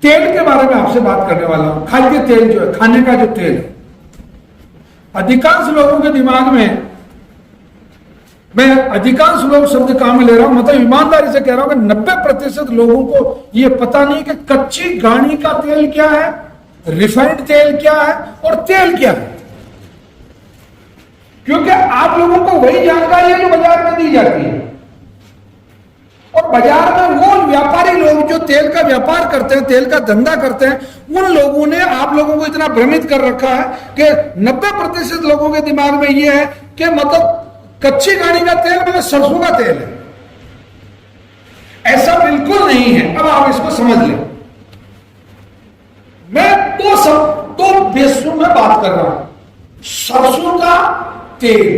तेल के बारे में आपसे बात करने वाला हूं। खाद्य तेल जो है, खाने का जो तेल है, अधिकांश लोगों के दिमाग में, मैं अधिकांश लोग शब्द काम में ले रहा हूं, मतलब ईमानदारी से कह रहा हूं कि 90% लोगों को यह पता नहीं कि कच्ची घानी का तेल क्या है, रिफाइंड तेल क्या है और तेल क्या है। क्योंकि आप लोगों को वही जानकारी है जो बाजार में दी जाती है, और बाजार में वो व्यापारी लोग जो तेल का व्यापार करते हैं, तेल का धंधा करते हैं, उन लोगों ने आप लोगों को इतना भ्रमित कर रखा है कि 90% लोगों के दिमाग में यह है कि मतलब कच्ची घानी का तेल मतलब सरसों का तेल है। ऐसा बिल्कुल नहीं है। अब आप इसको समझ लें। मैं दो बेसों में बात कर रहा हूं। सरसों का तेल,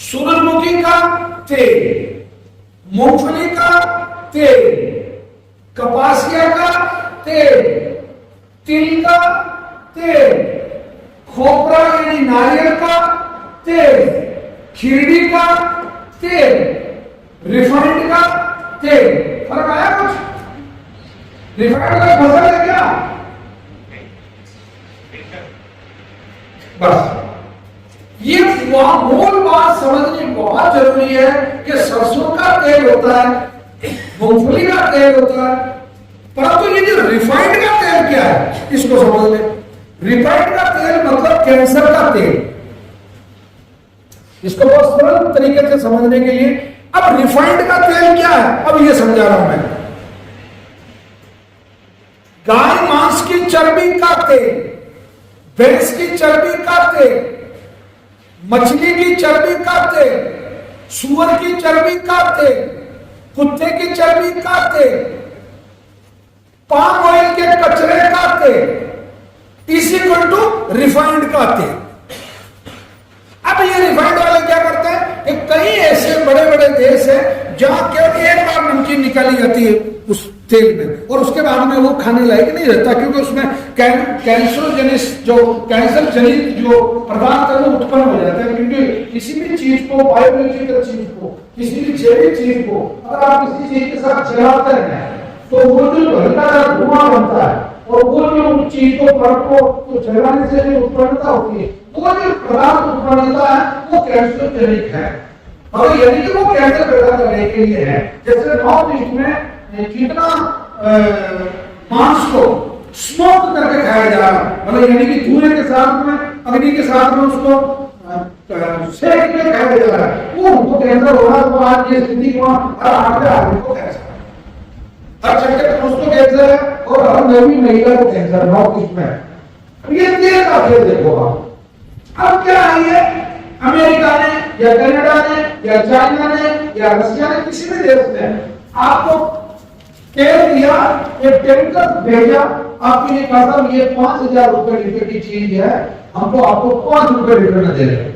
सूरजमुखी का तेल, मूंगफली का तेल, कपासिया का तेल, तिल का तेल, खोपरा यानी नारियल का तेल, खीरडी का तेल, रिफाइंड का तेल। फर्क आया कुछ? रिफाइंड का फसल है क्या? बस ये मूल बात समझनी बहुत जरूरी है कि सरसों का तेल होता है, मूंगफली का तेल होता है, परंतु ये जो रिफाइंड का तेल क्या है इसको समझ ले। रिफाइंड का तेल मतलब कैंसर का तेल। इसको बहुत सरल तरीके से समझने के लिए, अब रिफाइंड का तेल क्या है अब ये समझा रहा हूं मैं। गाय मांस की चर्बी का तेल, भैंस की चर्बी का तेल, मछली की चर्बी का तेल, सुअर की चर्बी का तेल, कुत्ते की चर्बी का तेल, पाम ऑयल के कचरे का तेल इज इक्वल टू रिफाइंड का तेल। अब ये रिफाइंड वाले क्या करते हैं कि कई ऐसे बड़े बड़े देश है जहां केवल एक बार नमकीन निकाली जाती है उस तेल में, और उसके बाद में वो खाने लायक नहीं रहता, क्योंकि उसमें कैंसर जनित जो पदार्थ है वो उत्पन्न हो जाता है। क्योंकि किसी भी चीज को, बायोलॉजिकल चीज को, किसी भी जैविक चीज को अगर आप किसी चीज के साथ चलाते हैं तो वो जो हल्का सा धुआं बनता है, और वो जो चीज को जलाने से जो उत्पन्नता होती है, वो जो पदार्थ उत्पन्न होता है वो कैंसरजनिक है। और यानी कि वो कैंसर पैदा करने के लिए है। जैसे नॉर्थ ईस्ट में कितना मांस को स्मोक करके खाया जा रहा है, मतलब यानी कि धुएं के साथ में, अग्नि के साथ में उसको सेक के खाया जा रहा है, वो उनको कैंसर हो रहा है। तो आज ये स्थिति को हर आदमी को कैंसर, हर छठे उसको कैंसर है, और हर नवी महिला को कैंसर नॉर्थ ईस्ट में। ये तेल का तेल देखो आप। अब क्या है ये, अमेरिका ने या कनाडा ने या चाइना ने या रशिया ने, किसी भी देश ने आपको तेल दिया, एक टैंकर भेजा, आपके लिए कहा था ये 5,000 रुपए लीटर की चीज है, हमको आपको 5 रुपए लीटर में दे रहे हैं।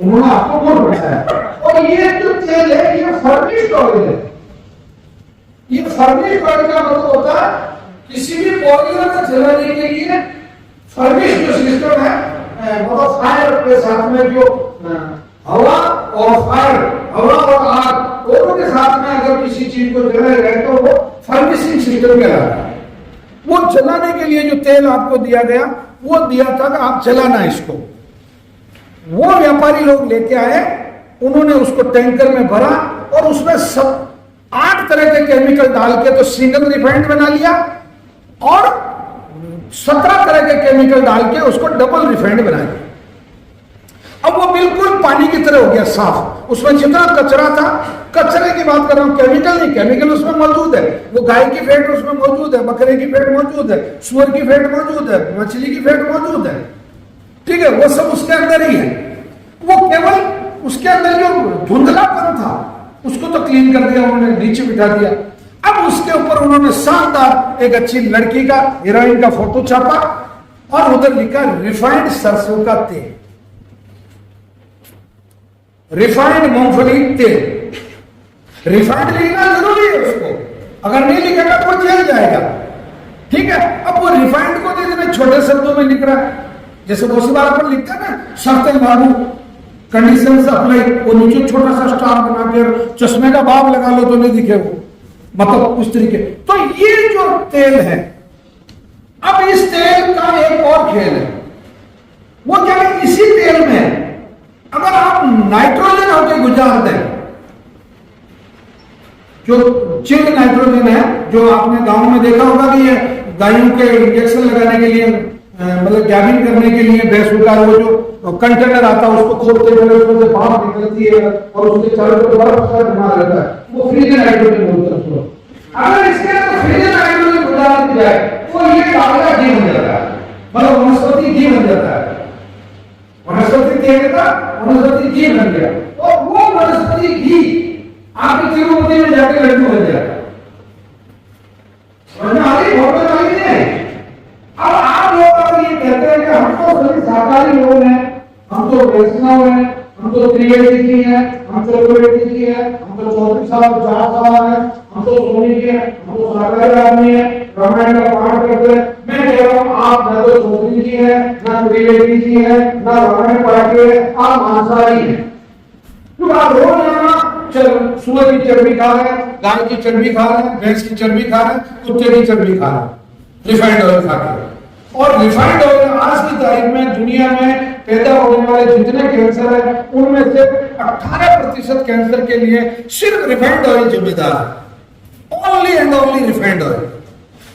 उन्होंने आपको कौन बताया? और ये जो तेल है ये फर्निश्ड ऑयल है। ये फर्निश्ड ऑयल का मतलब होता है किसी भी बॉयलर में जलाने के लिए फर्निश्ड जो सिस्टम है, मतलब फायर के साथ में जो हवा और फायर, हवा और आग दोनों के साथ में अगर किसी चीज को जलाया जाए तो वो फर्निशिंग सिस्टम कहलाता है। वो जलाने के लिए जो तेल आपको दिया गया वो दिया था कि आप जलाना इसको। वो व्यापारी लोग लेके आए, उन्होंने उसको टैंकर में भरा और उसमें सब 8 तरह के केमिकल डाल के तो सिंगल रिफाइंड बना लिया, और 17 तरह के केमिकल डाल के उसको डबल रिफाइंड बना दिया। अब वो बिल्कुल पानी की तरह हो गया साफ। उसमें जितना कचरा था, कचरे की बात कर रहा हूं, केमिकल नहीं, केमिकल उसमें मौजूद है। वो गाय की फैट उसमें मौजूद है, बकरे की फैट मौजूद है, सुअर की फैट मौजूद है, मछली की फैट मौजूद है, ठीक है, वो सब उसके अंदर ही है। वो केवल उसके अंदर जो धुंधलापन था उसको तो क्लीन कर दिया उन्होंने, नीचे बिठा दिया। अब उसके ऊपर उन्होंने शानदार एक अच्छी लड़की का, हीरोइन का फोटो छापा और उधर लिखा रिफाइंड सरसों का तेल, रिफाइंड मूंगफली तेल। रिफाइंड लिखना जरूरी है उसको, अगर नहीं लिखेगा तो जेल जाएगा, ठीक है। अब वो रिफाइंड को देखने छोटे शब्दों में लिख रहा है, जैसे बहुत बार पर लिखता है ना, शर्तें लागू, कंडीशन अप्लाई, वो नीचे छोटा सा स्टार बनाकर चश्मे का बाब लगा लो तो नहीं दिखे वो, मतलब उस तरीके। तो ये जो तेल है, अब इस तेल का एक और खेल है, वो क्या है, इसी तेल में अगर आप नाइट्रोजन होकर गुजार दें, जो चिल्ड नाइट्रोजन है, जो आपने गांव में देखा होगा कि ये गायों के इंजेक्शन लगाने के लिए, मतलब गैबिंग करने के लिए भैंसों का वो जो कंटेनर आता है उसको खोलते हुए उसमें से भाप निकलती है और उसके चारों तरफ बर्फ का बना रहता है, वो फ्रीजर नाइट्रोजन बोलते हैं उसको। अगर इसके अंदर फ्रीजर नाइट्रोजन गुजार दी जाए तो ये ताजा घी बन जाता है, मतलब वनस्पति घी बन जाता है। वनस्पति तेल का वनस्पति घी बन गया, और वो वनस्पति घी आपकी तिरुपति में जाके लड्डू बन जाता है। समझ आ रही, बहुत वाली नहीं। अब आप लोग अगर ये कहते हैं कि हम तो सभी शाकाहारी लोग हैं, हम तो वैष्णव हैं, हम तो त्रिवेदी जी हैं, हम तो चतुर्वेदी जी हैं, हम तो चौधरी साहब साहब हैं, हम तो सोनी जी हैं, हम तो शाकाहारी आदमी हैं, रामायण का पाठ करते हैं। मैं कह रहा हूँ आप ना तो चौधरी जी हैं, ना त्रिवेदी जी हैं, ना रामायण पाठी है, आप मांसाहारी हैं। तो आप रोज यहाँ सूअर की चर्बी खा रहे हैं, गाय की चर्बी खा रहे हैं, भैंस की चर्बी खा रहे हैं, कुत्ते की चर्बी खा रहे हैं, रिफाइंड ऑयल खा रहे हैं। और रिफाइंड ऑयल आज की तारीख में दुनिया में पैदा होने वाले जितने कैंसर है उनमें से 18% कैंसर के लिए सिर्फ रिफाइंड ऑयल जिम्मेदार है, only and only refined oil.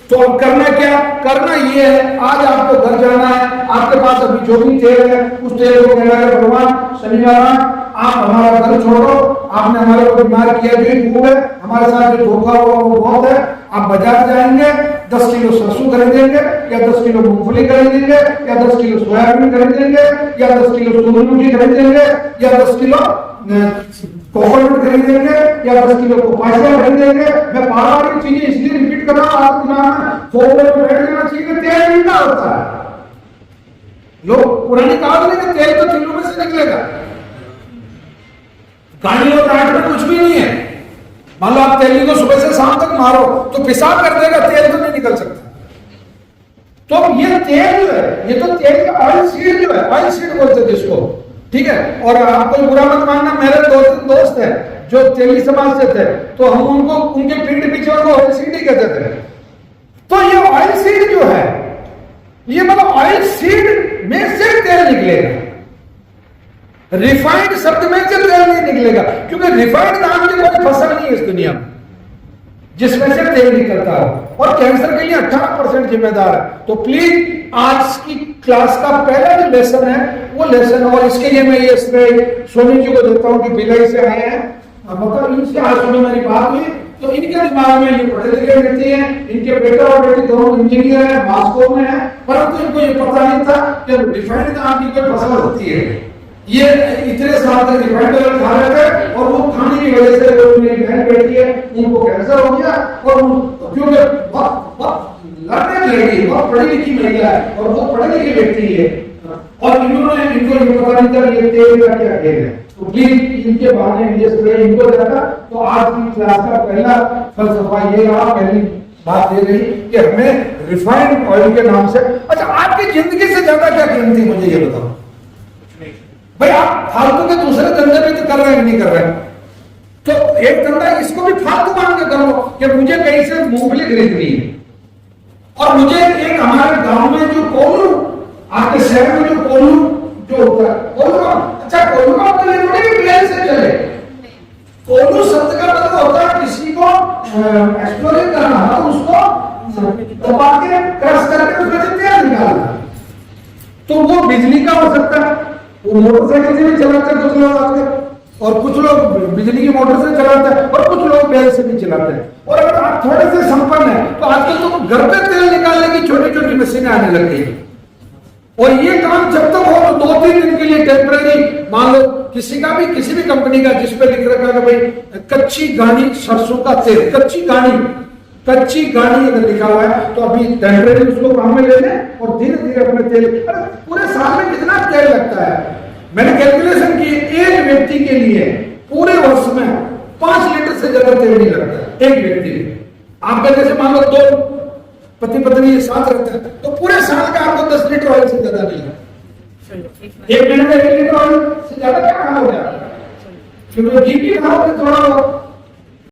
तो अब करना क्या, करना ये है, आज आपको घर जाना है, आपके पास अभी जो भी तेल है उस तेल को कहना है भगवान शनिवार आप हमारा घर छोड़ो, आपने हमारे को बीमार किया, जो खूब है हमारे साथ जो धोखा हुआ वो बहुत है। आप बाजार जाएंगे, 10 किलो सरसों खरीदेंगे, या 10 किलो मूंगफली खरीदेंगे, या 10 किलो सोयाबीन खरीदेंगे, या 10 किलो सूरजमुखी खरीदेंगे, या 10 किलो कोकोनट खरीदेंगे, या 10 किलो कपासिया खरीदेंगे। मैं बार-बार चीजें इसलिए रिपीट कर रहा हूं, आपके दिमाग में फोकस में बैठ जाना चाहिए कि तेल ठंडा होता है। लोग पुरानी कहावत है कि तेल तो तिलों में से निकलेगा, गाड़ी और टाट में कुछ भी नहीं है। मान लो आप तेली को सुबह से शाम तक मारो तो पेशाब कर देगा, तेल तो नहीं निकल सकता। तो ये तेल जो है, ये तो तेल का ऑयल सीड जो है, ऑयल सीड बोलते थे इसको, ठीक है। और आपको बुरा मत मानना, मेरे दोस्त है जो तेली समाज से थे, तो हम उनको उनके पीठ पीछे उनको ऑयल सीड ही कहते थे। तो ये ऑयल सीड जो है, ये मतलब ऑयल सीड में से तेल निकलेगा, रिफाइंड शब्द में से तेल नहीं निकलेगा, क्योंकि रिफाइंड नाम की कोई फसल नहीं है इस दुनिया में जिसमें से तेल निकलता है, और कैंसर के लिए 18% जिम्मेदार है। तो प्लीज आज की क्लास का पहला जो लेसन है वो लेसन, और इसके लिए मैं ये सोनी जी को देता हूं कि भिलाई से आए हैं, मतलब इनसे आज सुबह मेरी बात हुई तो इनके दिमाग में ये पढ़े लिखे व्यक्ति हैं, इनके बेटा और बेटी दोनों इंजीनियर है, मॉस्को में है, परंतु इनको ये पता नहीं था कि रिफाइंड नाम की कोई फसल होती है। ये इतने साल तक रिफाइंड ऑयल खा रहे थे, और वो खाने की वजह से जो मेरी बहन बेटी है उनको कैंसर हो गया, और क्योंकि बहुत लड़ने लगी, बहुत पढ़ी लिखी महिला है और बहुत पढ़े लिखे व्यक्ति है, और इन्होंने इनको ये पता नहीं था ये तेल का क्या खेल है। तो प्लीज इनके बारे में इनको देखा। तो आज की क्लास का पहला फलसफा ये रहा, पहली बात ये रही कि हमें रिफाइंड ऑयल के नाम से, अच्छा आपकी जिंदगी से ज्यादा क्या कीमती मुझे ये बताओ भाई। आप फालतू के दूसरे धंधे में तो कर रहे हैं नहीं कर रहे हैं, तो एक धंधा इसको भी फालतू मान के करो कि मुझे कहीं से मूंगफली खरीदनी है, और मुझे एक हमारे गांव में जो कोल्हू, आपके शहर में जो कोल्हू जो होता है, कोल्हू, अच्छा कोल्हू का मतलब थोड़ी भी प्लेन से चले। कोल्हू शब्द का मतलब होता है किसी को एक्सप्लोर करना, तो उसको दबा के क्रश करके उसमें से तेल निकालना। तो वो बिजली का हो सकता है, वो मोटरसाइकिल से भी चलाते हैं कुछ लोग आजकल, और कुछ लोग बिजली की मोटर से चलाते हैं, और कुछ लोग बैल से भी चलाते हैं। और अगर आप थोड़े से संपन्न हैं तो आजकल तो घर पे तेल निकालने की छोटी छोटी मशीनें आने लग गई है, और ये काम जब तक हो तो 2-3 दिन के लिए टेम्परेरी, मान लो किसी का भी किसी भी कंपनी का जिस पे लिख रखा है भाई कच्ची घानी सरसों का तेल, कच्ची गाड़ी अगर लिखा हुआ है तो अभी टेम्परेरी उसको काम में ले लें और धीरे धीरे अपने तेल, अरे पूरे साल में कितना तेल लगता है। मैंने कैलकुलेशन की, एक व्यक्ति के लिए पूरे वर्ष में 5 लीटर से ज्यादा तेल नहीं लगता एक व्यक्ति। आप जैसे मान लो 2 पति पत्नी साथ रहते हैं तो पूरे साल का आपको 10 लीटर ऑयल से ज्यादा नहीं लगता। एक महीने में 1 लीटर ऑयल से ज्यादा क्या खा हो जाएगा, क्योंकि जीपी खा होगा थोड़ा